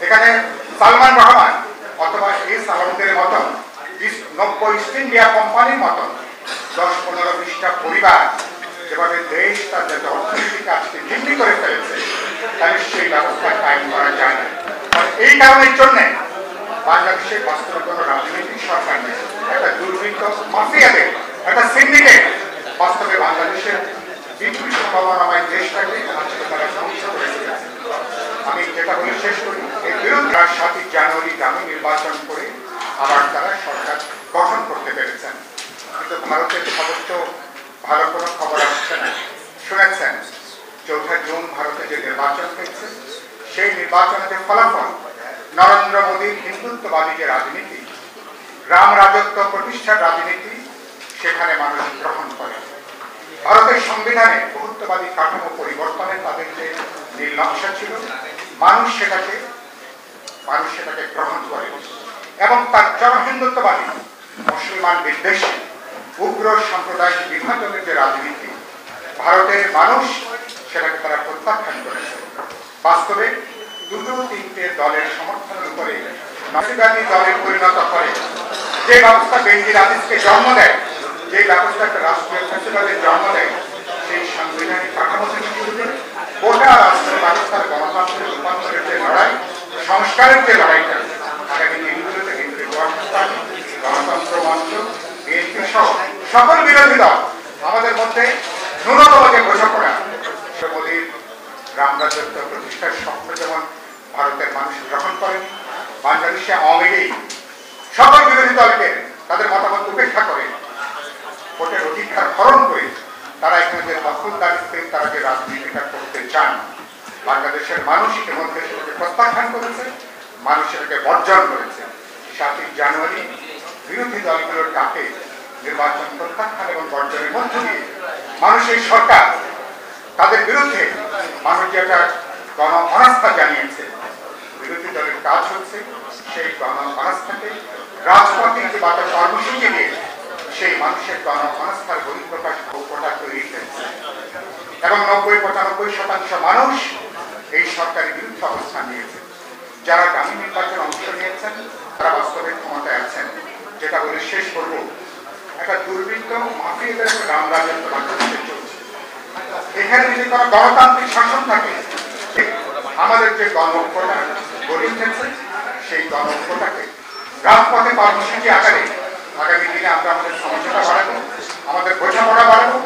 এখানে সালমান রহমান অথবা এই সালামদের মতন 90 ইস্ট ইন্ডিয়া কোম্পানির মতন 10-15-20টা পরিবার যেভাবে দেশ তার যাতে অর্থনীতিকে আজকে জিম্মি করে ফেলেছে, তাহলে সেই ব্যবস্থা কায়েম করা যায় না। এই কারণের জন্য বাংলাদেশের বাস্তবে কোনো রাজনৈতিক সরকার নেই, একটা দুর্বৃত্ত মাফিয়াদের একটা সিন্ডিকেট বাস্তবে বাংলাদেশের বিপুল সম্ভাবনাময় দেশটাকে আজকে তারা ধ্বংস করে ফেলেছে। আমি যেটা বলে শেষ করি, এর বিরুদ্ধে 7 জানুয়ারি গ্রামে নির্বাচন করে আবার তারা সরকার গঠন করতে পেরেছেন। কিন্তু ভারতের খবর তো ভালো কোনো খবর আসছে না। শুনেছেন 4 জুন ভারতে যে নির্বাচন হয়েছে, সেই নির্বাচনের ফলাফল নরেন্দ্র মোদীর হিন্দুত্ববাদী যে রাজনীতি, রাম রাজত্ব প্রতিষ্ঠার রাজনীতি, সেখানে মানুষ গ্রহণ করে। ভারতের সংবিধানে বহুত্ববাদী কাঠামো পরিবর্তনে তাদের যে নীল নকশা ছিল, মানুষ সেটাকে গ্রহণ করে এবং তার যারা হিন্দুত্ববাদী মুসলমান বিদ্বেষী উগ্র সাম্প্রদায়িক বিভাজনের যে রাজনীতি, ভারতের মানুষ সেটাকে তারা প্রত্যাখ্যান করেছে। বাস্তবে 2-3টে দলের সমর্থনের উপরে নাজিবাদী দলে পরিণত করে যে ব্যবস্থা বেনজির আদিজকে জন্ম দেয়, যে ব্যবস্থা একটা রাষ্ট্রীয় ফ্যাসিবাদের জন্ম দেয়, সেই সাংবিধানিক কাঠামো থেকে শুরু করে গোটা রাষ্ট্র ব্যবস্থার গণতান্ত্রিক রূপান্তরের যে লড়াই, সংস্কারের যে লড়াইটা আগামী দিনগুলোতে কিন্তু গণতন্ত্র মঞ্চ, বিএনপি সহ সকল বিরোধী দল আমাদের মধ্যে ন্যূনতম যে বোঝাপড়া, মোদীর রাম রাজত্ব প্রতিষ্ঠার স্বপ্ন যেমন ভারতের মানুষ গ্রহণ করেনি, বাংলাদেশে আওয়ামী লীগ সকল বিরোধী দলকে তাদের মতামত উপেক্ষা করে ভোটের অধিকার হরণ করে তারা এখানে যে দখলদারিত্বে তারা যে রাজনীতিটা করতে চান, বাংলাদেশের মানুষ ইতিমধ্যে সেটাকে প্রত্যাখ্যান করেছে, মানুষ সেটাকে বর্জন করেছে। 7 জানুয়ারি বিরোধী দলগুলোর ডাকে নির্বাচন প্রত্যাখ্যান এবং বর্জনের মধ্য দিয়ে মানুষের সরকার তাদের বিরুদ্ধে মানুষ যে একটা গণ অনাস্থা জানিয়েছে, বিরোধী দলের কাজ হচ্ছে সেই গণ অনাস্থাকে রাজপথে যে বাজার কর্মসূচি দিয়ে সেই মানুষের গণ অনাস্থার বহিঃপ্রকাশ ভোটটা তৈরি হয়েছে এবং 90-95% মানুষ এই সরকারের বিরুদ্ধে অবস্থান নিয়েছে। যারা আগামী নির্বাচনে অংশ নিয়েছেন তারা বাস্তবে ক্ষমতায় আছেন। যেটা বলে শেষ করব, একটা দুর্বৃত্ত মাফিয়াদের রাম রাজত্ব বাংলাদেশে চলছে। এখানে যদি কোনো গণতান্ত্রিক শাসন থাকে, আমাদের যে গণঐক্যটা গড়ে উঠেছে সেই গণঐক্যটাকে রাজপথে কর্মসূচি আকারে আগামী দিনে আমরা আমাদের সমস্যাটা বাড়াবো, আমাদের বোঝাপড়া বাড়াবো,